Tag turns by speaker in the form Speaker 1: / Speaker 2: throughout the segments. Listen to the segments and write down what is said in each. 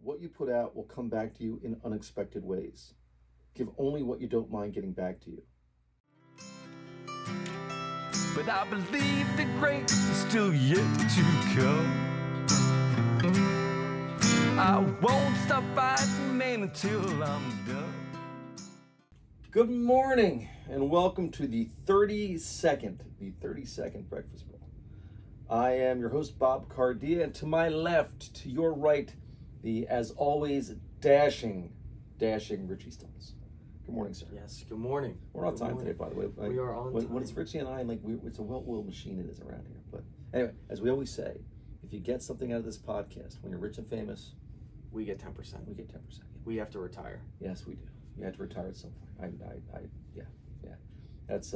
Speaker 1: What you put out will come back to you in unexpected ways. Give only what you don't mind getting back to you.
Speaker 2: But I believe the great is still yet to come. I won't stop fighting, man, until I'm done.
Speaker 1: Good morning and welcome to the 32nd Breakfast Bowl. I am your host, Bob Cardia, and to my left, to your right, the, as always, dashing Richie Stills. Good morning, sir.
Speaker 3: Yes, good morning.
Speaker 1: We're on time today, by the way.
Speaker 3: We are on time.
Speaker 1: When it's Richie and I, it's a well-oiled machine it is around here. But anyway, as we always say, if you get something out of this podcast, when you're rich and famous,
Speaker 3: we get 10%.
Speaker 1: we get 10%.
Speaker 3: We have to retire.
Speaker 1: Yes, we do. You have to retire at some point. Yeah. That's,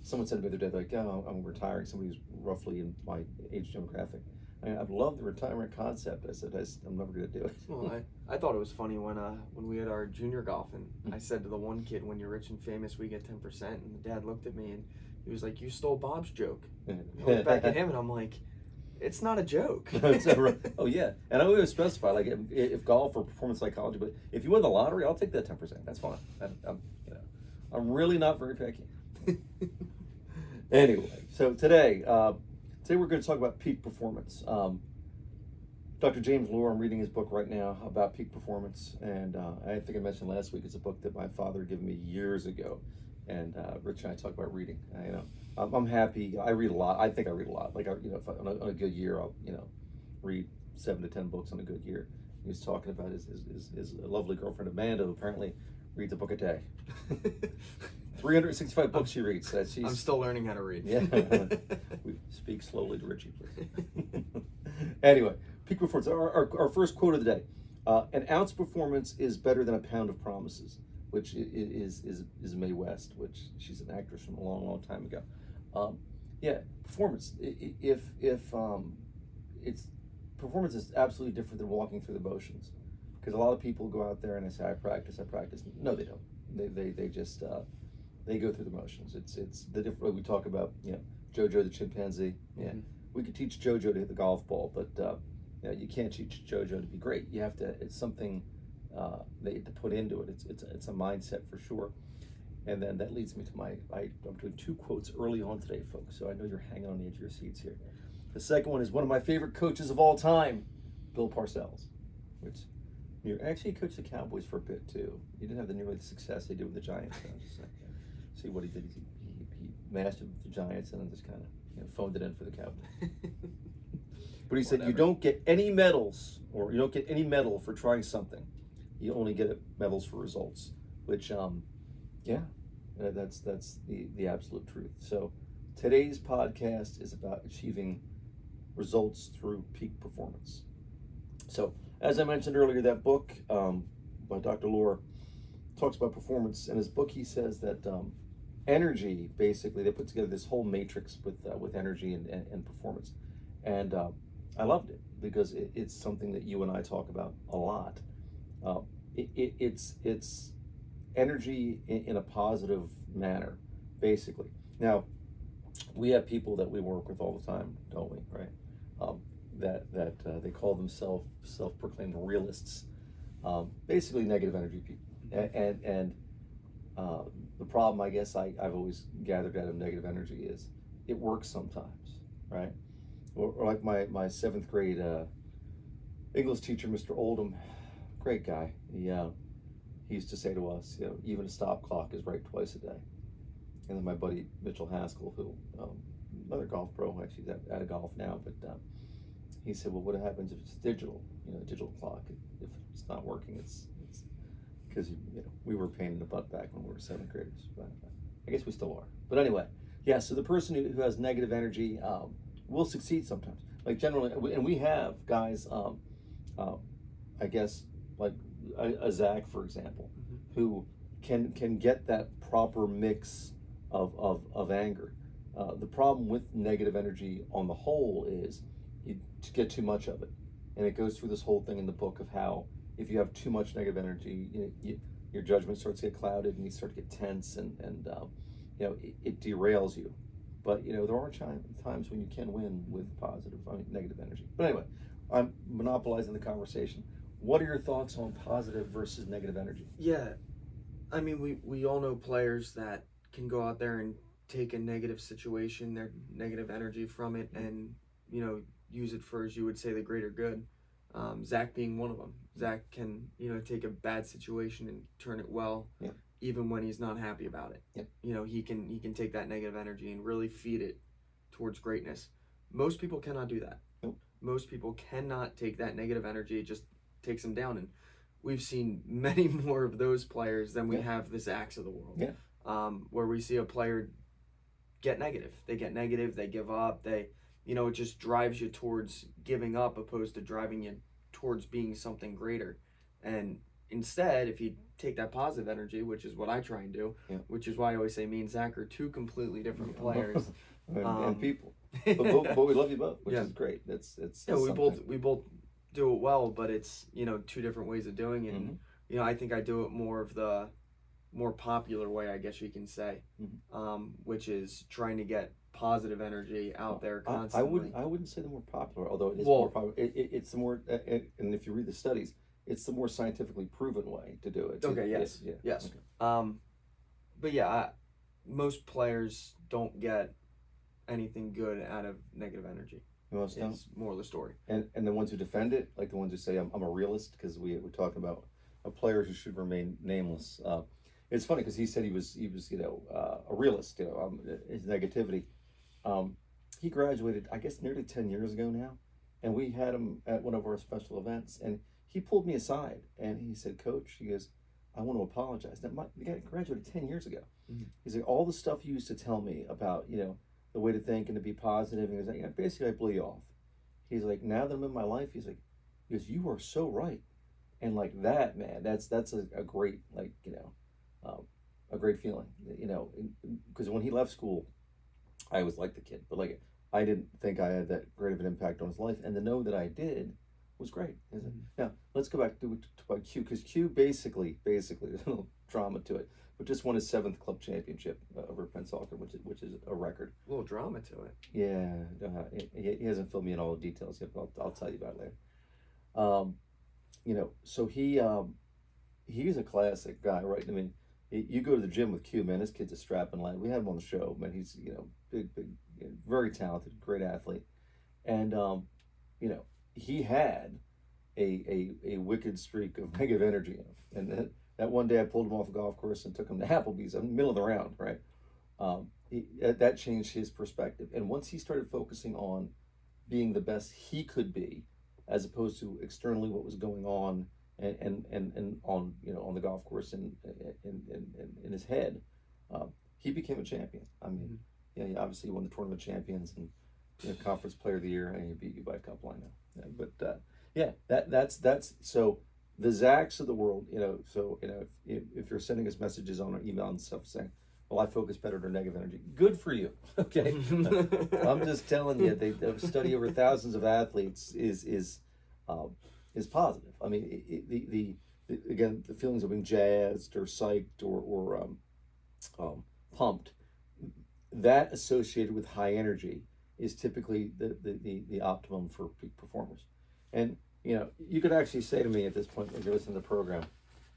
Speaker 1: someone said to me the other day, like, oh, I'm retiring. Somebody who's roughly in my age demographic. I love the retirement concept. I said, I'm never going to do it.
Speaker 3: Well, I thought it was funny when we had our junior golf, and I said to the one kid, when you're rich and famous, we get 10%. And the dad looked at me and he was like, you stole Bob's joke. I looked back at him and I'm like, it's not a joke.
Speaker 1: Oh, yeah. And I always specify, like, if golf or performance psychology, but if you win the lottery, I'll take that 10%. That's fine. I'm really not very picky. Anyway, so today we're going to talk about peak performance. Dr. James Lohr, I'm reading his book right now about peak performance, and I think I mentioned last week, it's a book that my father had given me years ago, and Rich and I talk about reading. I'm happy. I read a lot. I think I read a lot. Like, if on a good year, I'll read 7 to 10 books on a good year. He was talking about his lovely girlfriend Amanda, who apparently reads a book a day. 365 books she reads.
Speaker 3: I'm still learning how to read.
Speaker 1: Yeah. We speak slowly to Richie, please. Anyway, peak performance. Our first quote of the day. An ounce performance is better than a pound of promises, which is Mae West, which she's an actress from a long time ago. Performance. Performance is absolutely different than walking through the motions, because a lot of people go out there and they say, I practice. No, they don't. They just they go through the motions. It's the different. We talk about Jojo the chimpanzee. Yeah, mm-hmm. We could teach Jojo to hit the golf ball, but you can't teach Jojo to be great. You have to. It's something that you have to put into it. It's a mindset for sure. And then that leads me to I'm doing 2 quotes early on today, folks. So I know you're hanging on the edge of your seats here. The second one is one of my favorite coaches of all time, Bill Parcells, which actually he coached the Cowboys for a bit too. He didn't have nearly the success he did with the Giants. Just see what he did. He mastered the Giants and then just kind of phoned it in for the Cowboys. But he said, you don't get any medals, or you don't get any medal for trying something. You only get medals for results, which that's the absolute truth. So today's podcast is about achieving results through peak performance. So as I mentioned earlier, that book by Dr. Lohr talks about performance. In his book, he says that energy, basically, they put together this whole matrix with energy and performance. And I loved it because it's something that you and I talk about a lot. It's energy in a positive manner, basically. Now, we have people that we work with all the time, don't we? Right? That they call themselves self-proclaimed realists, basically negative energy people. And the problem, I guess, I've always gathered out of negative energy is it works sometimes, right? Or like my 7th grade English teacher, Mr. Oldham, great guy. He used to say to us, even a stop clock is right twice a day. And then my buddy Mitchell Haskell, who another golf pro, actually he's out of golf now, but he said, well, what happens if it's digital? Digital clock. If it's not working, it's because we were a pain in the butt back when we were 7th graders. But I guess we still are. But anyway, so the person who has negative energy will succeed sometimes. Like generally, and we have guys, I guess, like a Zach, for example, mm-hmm. who can get that proper mix of anger. The problem with negative energy on the whole is you get too much of it, and it goes through this whole thing in the book of how if you have too much negative energy, your judgment starts to get clouded and you start to get tense, and it derails you. But there are times when you can win with negative energy. But anyway, I'm monopolizing the conversation. what are your thoughts on positive versus negative energy?
Speaker 3: Yeah, I mean, we all know players that can go out there and take a negative situation, their negative energy from it, and use it for, as you would say, the greater good. Zach being one of them. Zach can take a bad situation and turn it well, even when he's not happy about it. He can take that negative energy and really feed it towards greatness. Most people cannot do that.
Speaker 1: Nope.
Speaker 3: Most people cannot take that negative energy. It just takes them down, and we've seen many more of those players than we have the Zachs of the world. Where we see a player get negative. They get negative, they give up, it just drives you towards giving up opposed to driving you towards being something greater. And instead, if you take that positive energy, which is what I try and do, which is why I always say me and Zach are two completely different players.
Speaker 1: and people. But we love you both, which is great. That's
Speaker 3: we both do it well, but it's two different ways of doing it. And I think I do it more of the more popular way, I guess you can say, which is trying to get positive energy out there constantly.
Speaker 1: I wouldn't say the more popular, although it is more popular. It's the more, and if you read the studies, it's the more scientifically proven way to do it.
Speaker 3: Okay. Yes. Okay. But yeah, most players don't get anything good out of negative energy.
Speaker 1: Most don't.
Speaker 3: It's more of the story.
Speaker 1: And the ones who defend it, like the ones who say I'm a realist, because we're talking about a player who should remain nameless. It's funny because he said he was a realist. His negativity. He graduated, I guess, nearly 10 years ago now, and we had him at one of our special events, and he pulled me aside and he said, "Coach," he goes, "I want to apologize. Now, the guy graduated 10 years ago." He's like, "All the stuff you used to tell me about, the way to think and to be positive," and he's like, "Basically, I blew you off." He's like, "Now that I'm in my life," he goes, "You are so right," and like that, man, that's a great a great feeling, because when he left school, I was like the kid, but I didn't think I had that great of an impact on his life, and to know that I did was great. Now let's go back to Q, because Q basically there's a little drama to it, but just won his 7th club championship over Pennsauken, which is a record.
Speaker 3: A little drama to it.
Speaker 1: Yeah, he hasn't filled me in all the details yet, but I'll tell you about it later. So he's a classic guy, right? I mean, you go to the gym with Q, man. This kid's a strapping lad. We had him on the show, man. He's big, very talented, great athlete, and he had a wicked streak of negative energy in him. And that one day I pulled him off a golf course and took him to Applebee's in the middle of the round, right? That changed his perspective. And once he started focusing on being the best he could be, as opposed to externally what was going on and on on the golf course and in his head, he became a champion. I mean, he obviously won the Tournament of Champions and Conference Player of the Year, and he beat you by a couple, I know. That's so the Zachs of the world, so if you're sending us messages on our email and stuff saying, "Well, I focus better on negative energy," good for you. Okay. I'm just telling you, they study over thousands of athletes is positive. I mean, again, the feelings of being jazzed or psyched or pumped, that associated with high energy is typically the optimum for peak performers. And you could actually say to me at this point, if you listen to the program,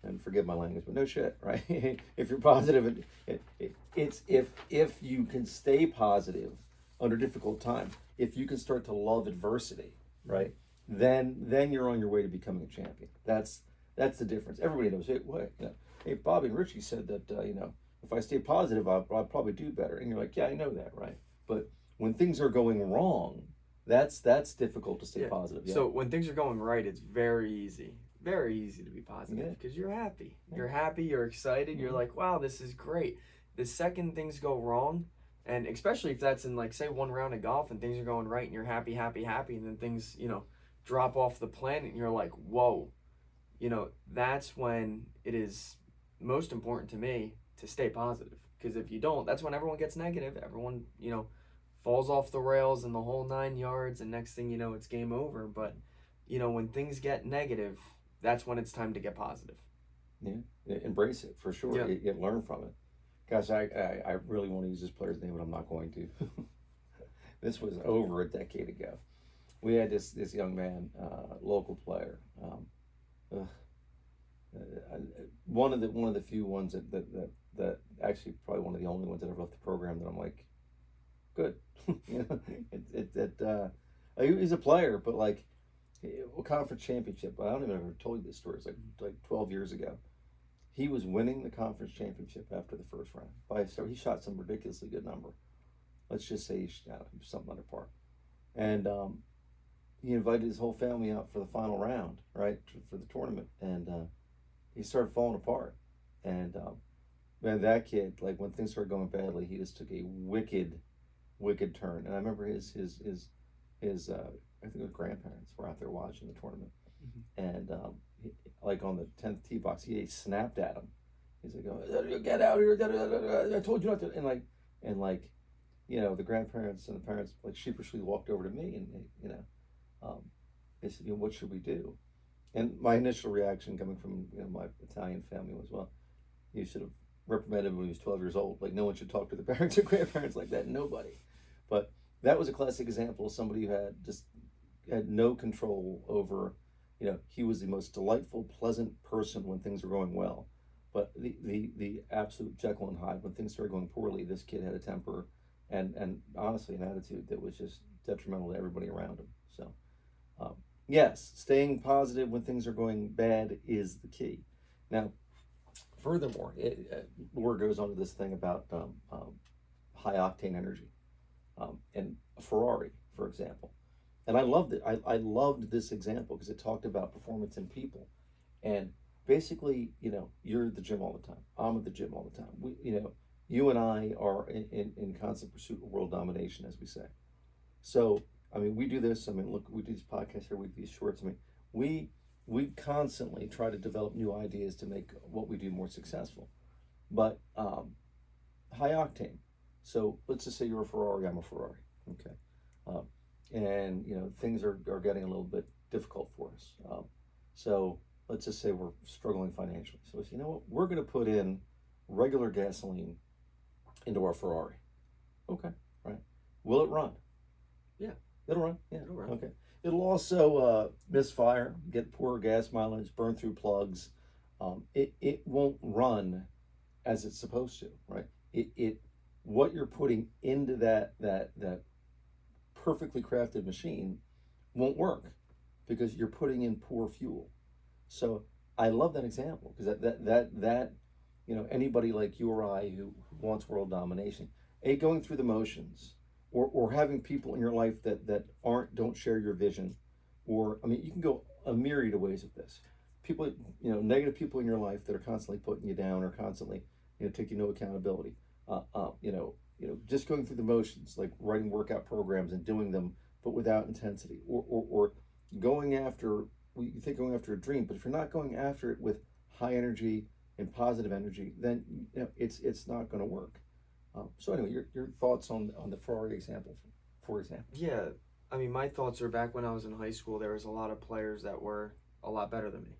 Speaker 1: and forgive my language, but no shit, right? If you're positive, it's if you can stay positive under difficult times, if you can start to love adversity, right? Then you're on your way to becoming a champion. That's the difference. Everybody knows it. Hey, Bobby and Richie said that if I stay positive, I'll probably do better. And you're like, yeah, I know that, right? But when things are going wrong, that's difficult to stay positive. Yeah.
Speaker 3: So when things are going right, it's very easy to be positive because you're happy. You're happy, you're excited, you're like, wow, this is great. The second things go wrong, and especially if that's in say one round of golf and things are going right and you're happy, and then things, drop off the planet and you're like, whoa, that's when it is most important to me to stay positive. Because if you don't, that's when everyone gets negative. Everyone, falls off the rails and the whole 9 yards, and next thing you know, it's game over. But, when things get negative, that's when it's time to get positive.
Speaker 1: Yeah, embrace it for sure.
Speaker 3: Yeah.
Speaker 1: You learn from it. Gosh, I really want to use this player's name, but I'm not going to. This was over a decade ago. We had this young man, local player, one of the few ones that actually probably one of the only ones that ever left the program that I'm like, good. You know, he's a player, but like a conference championship. I don't even ever told you this story. It's like 12 years ago. He was winning the conference championship after the first round. He shot some ridiculously good number. Let's just say he shot something under par. And he invited his whole family out for the final round, right, for the tournament. And he started falling apart. And man, that kid, like when things started going badly, he just took a wicked turn. And I remember his I think his grandparents were out there watching the tournament. And like on the 10th tee box, he snapped at him. He's like, oh, "Get out here! I told you not to." And like, you know, the grandparents and the parents like sheepishly walked over to me and they said, "What should we do?" And my initial reaction, coming from my Italian family, was, "Well, you should have reprimanded him when he was 12 years old. Like no one should talk to the parents or grandparents like that. Nobody." But that was a classic example of somebody who had no control over. He was the most delightful, pleasant person when things were going well, but the absolute Jekyll and Hyde when things started going poorly. This kid had a temper, and honestly, an attitude that was just detrimental to everybody around him. So, yes, staying positive when things are going bad is the key. Now, furthermore, Laura goes on to this thing about high octane energy, and a Ferrari, for example. And I loved it. I loved this example because it talked about performance in people. And basically, you're at the gym all the time. I'm at the gym all the time. You and I are in constant pursuit of world domination, as we say. So, I mean, we do this. I mean, look, we do these podcasts here, we do these shorts. I mean, we constantly try to develop new ideas to make what we do more successful. But high octane. So let's just say you're a Ferrari, I'm a Ferrari. Okay. And things are getting a little bit difficult for us. So let's just say we're struggling financially. So you know what? We're going to put in regular gasoline into our Ferrari. Okay, right. Will it run?
Speaker 3: Yeah.
Speaker 1: It'll run? Yeah.
Speaker 3: It'll run.
Speaker 1: Okay. It'll also misfire, get poor gas mileage, burn through plugs. It won't run as it's supposed to, right? What you're putting into that perfectly crafted machine won't work because you're putting in poor fuel. So I love that example because that anybody like you or I who wants world domination, going through the motions or having people in your life that don't share your vision, or I mean you can go a myriad of ways with this. People, negative people in your life that are constantly putting you down or constantly taking no accountability. Just going through the motions, like writing workout programs and doing them, but without intensity, or going after, you think going after a dream, but if you're not going after it with high energy and positive energy, then it's not going to work. So anyway, your thoughts on the Ferrari example, for example?
Speaker 3: Yeah, I mean, my thoughts are back when I was in high school. There was a lot of players that were a lot better than me.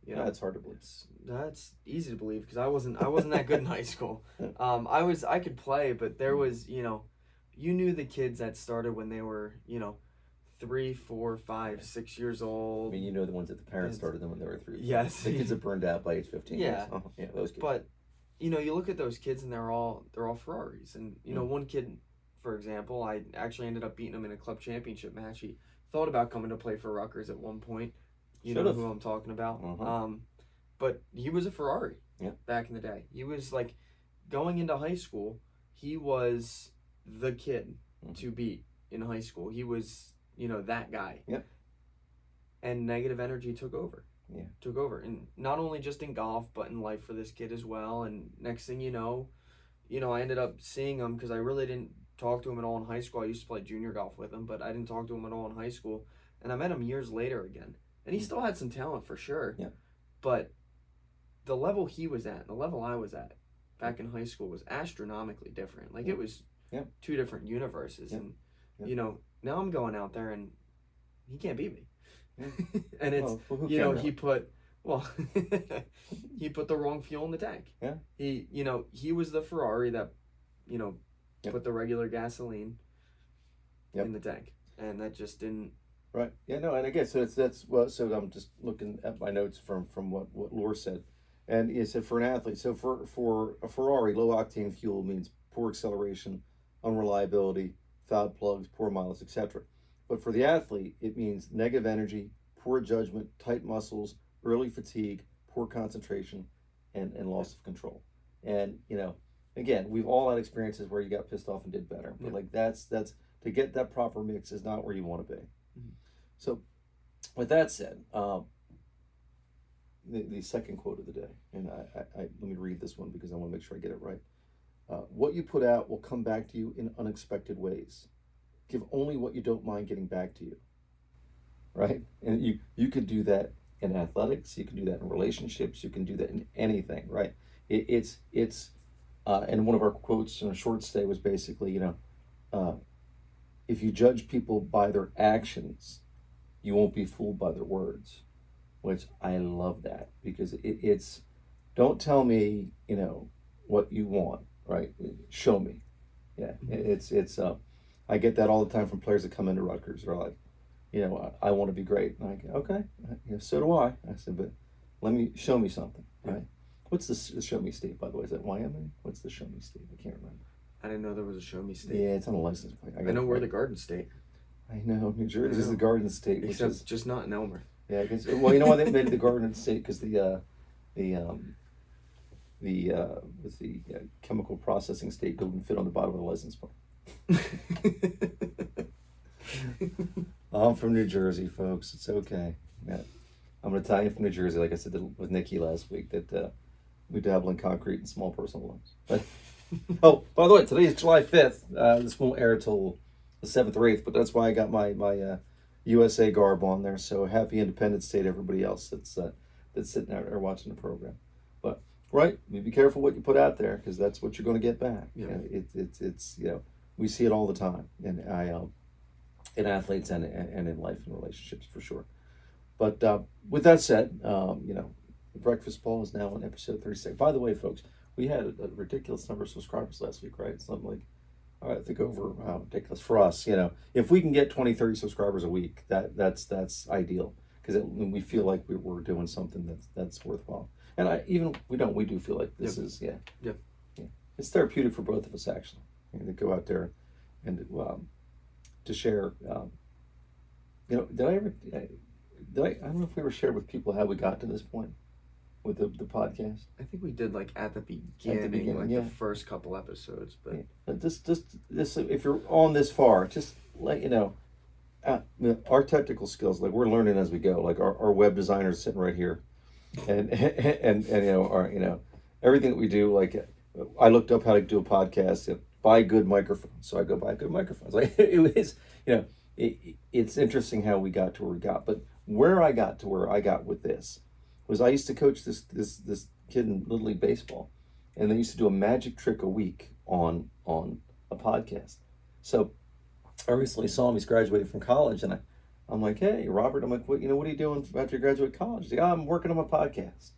Speaker 1: That's hard to believe.
Speaker 3: That's easy to believe because I wasn't that good in high school. I could play, but there was you knew the kids that started when they were 3, 4, 5, 6 years old.
Speaker 1: I mean, the ones that the parents started them when they were 3.
Speaker 3: Yes,
Speaker 1: the kids that burned out by age 15.
Speaker 3: Yeah,
Speaker 1: yeah, those kids.
Speaker 3: But you look at those kids and they're all Ferraris, and one kid, for example, I actually ended up beating him in a club championship match. He thought about coming to play for Rutgers at one point. You know who I'm talking about. But he was a Ferrari back in the day. He was like, going into high school, he was the kid to beat in high school. He was, that guy.
Speaker 1: Yep.
Speaker 3: And negative energy took over.
Speaker 1: Yeah.
Speaker 3: Took over. And not only just in golf, but in life for this kid as well. And next thing you know, I ended up seeing him because I really didn't talk to him at all in high school. I used to play junior golf with him, but I didn't talk to him at all in high school. And I met him years later again. And he still had some talent for sure.
Speaker 1: Yeah. But
Speaker 3: the level he was at, the level I was at back in high school was astronomically different. Like it was two different universes. And, now I'm going out there and he can't beat me. Yeah. And it's, he put the wrong fuel in the tank.
Speaker 1: Yeah.
Speaker 3: He was the Ferrari that, put the regular gasoline in the tank. And that just didn't.
Speaker 1: Right. Yeah. No. And again, so so I'm just looking at my notes from what Laura said. And you said for an athlete, so for a Ferrari, low octane fuel means poor acceleration, unreliability, foul plugs, poor mileage, etc. But for the athlete, it means negative energy, poor judgment, tight muscles, early fatigue, poor concentration, and loss of control. And again, we've all had experiences where you got pissed off and did better. But like that's to get that proper mix is not where you want to be. Mm-hmm. So with that said, the second quote of the day, and I let me read this one because I want to make sure I get it right. What you put out will come back to you in unexpected ways. Give only what you don't mind getting back to you. Right? And you could do that in athletics, you can do that in relationships, you can do that in anything, right? It's and one of our quotes in a short stay was basically, if you judge people by their actions, you won't be fooled by their words, which I love that because it's don't tell me, what you want, right? Show me. Yeah, it's I get that all the time from players that come into Rutgers. They're like, I want to be great. And I go, okay, so do I. I said, but show me something, right? What's the Show Me State, by the way? Is that Wyoming? What's the Show Me State? I can't remember.
Speaker 3: I didn't know there was a Show Me State.
Speaker 1: Yeah, it's on a license plate.
Speaker 3: I know we're the Garden State.
Speaker 1: I know, New Jersey is the Garden State.
Speaker 3: Except just not in Elmer.
Speaker 1: Yeah, well, you know why they made it the Garden State? Because the chemical processing state couldn't fit on the bottom of the license plate. I'm from New Jersey, folks. It's okay. Yeah. I'm an Italian from New Jersey, like I said with Nikki last week, that we dabble in concrete and small personal loans. But, oh, by the way, today is July 5th. This won't air till the 7th or 8th, but that's why I got my USA garb on there. So happy Independence Day to everybody else that's sitting out there watching the program. But, right, you be careful what you put out there because that's what you're going to get back. Yeah. It's we see it all the time. And in athletes and in life and relationships for sure. But with that said, the Breakfast Ball is now on episode 36. By the way, folks, we had a ridiculous number of subscribers last week, right? Something like, I think over ridiculous for us. If we can get 20, 30 subscribers a week, that's ideal because we feel like we're doing something that's worthwhile. And we do feel like this is it's therapeutic for both of us actually. To go out there and to share. I don't know if we ever shared with people how we got to this point with the podcast.
Speaker 3: I think we did at the beginning, the first couple episodes. But
Speaker 1: just if you're on this far, just let you know, our technical skills, we're learning as we go. Like our web designer's sitting right here, and everything that we do. I looked up how to do a podcast. Buy good microphones, so I go buy good microphones. It was, it's interesting how we got to where we got, but where I got to where I got with this was I used to coach this kid in Little League Baseball, and they used to do a magic trick a week on a podcast. So I recently saw him. He's graduated from college, and I'm like, hey, Robert. I'm like, what are you doing after you graduate college? He's like, I'm working on my podcast.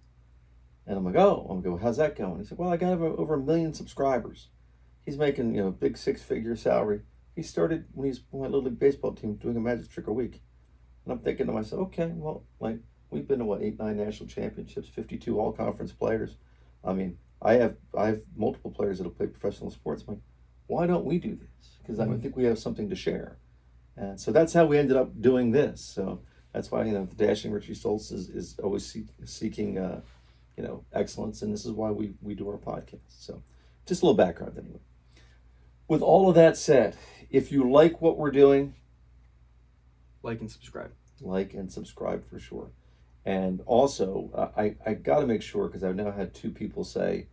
Speaker 1: And I'm like, oh. I'm like, how's that going? He said, well, I got over 1 million subscribers. He's making big 6-figure salary. He started when he's on my Little League Baseball team doing a magic trick a week. And I'm thinking to myself, okay, well, we've been to 8, 9 national championships, 52 all-conference players. I mean, I have multiple players that have played professional sports. I'm like, why don't we do this? Because I think we have something to share. And so that's how we ended up doing this. So that's why, the Dashing Richie Stoltz is always seeking, excellence. And this is why we do our podcast. So just a little background anyway. With all of that said, if you like what we're doing,
Speaker 3: like and subscribe.
Speaker 1: Like and subscribe for sure. And also, I got to make sure, because I've now had 2 people say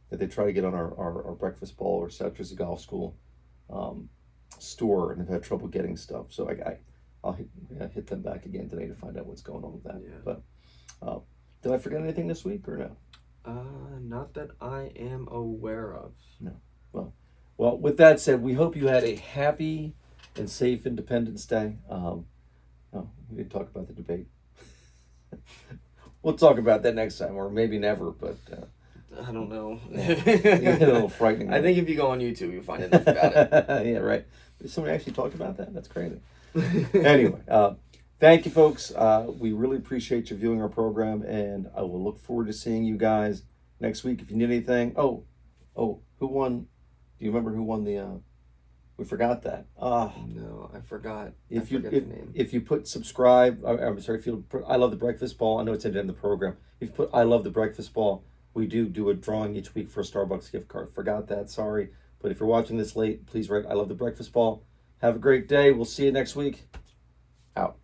Speaker 1: that they try to get on our Breakfast Ball or South Jersey Golf School store and have had trouble getting stuff. So I'll hit them back again today to find out what's going on with that. Yeah. But did I forget anything this week or no?
Speaker 3: Not that I am aware of.
Speaker 1: No. Well, with that said, we hope you had a happy and safe Independence Day. We didn't talk about the debate. We'll talk about that next time, or maybe never, but...
Speaker 3: I don't know.
Speaker 1: A little frightening.
Speaker 3: I think if you go on YouTube, you'll find enough about it.
Speaker 1: Yeah, right. Somebody actually talked about that? That's crazy. Anyway, thank you, folks. We really appreciate you viewing our program, and I will look forward to seeing you guys next week. If you need anything, who won? Do you remember who won the? We forgot that.
Speaker 3: No, I forgot.
Speaker 1: If
Speaker 3: I forget
Speaker 1: you
Speaker 3: the name.
Speaker 1: if you put subscribe, I'm sorry. If you put I love the breakfast ball. I know it's at the end of the program. If you put I love the breakfast ball, we do a drawing each week for a Starbucks gift card. Forgot that. Sorry. But if you're watching this late, please write I love the breakfast ball. Have a great day. We'll see you next week. Out.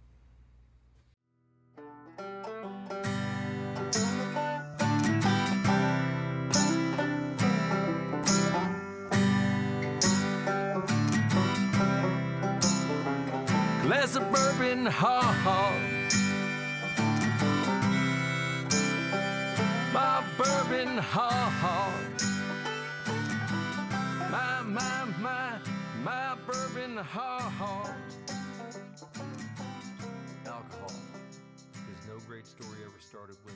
Speaker 2: Glass of bourbon, ha ha. My bourbon, ha ha. My bourbon, ha ha. Alcohol. Because no great story ever started with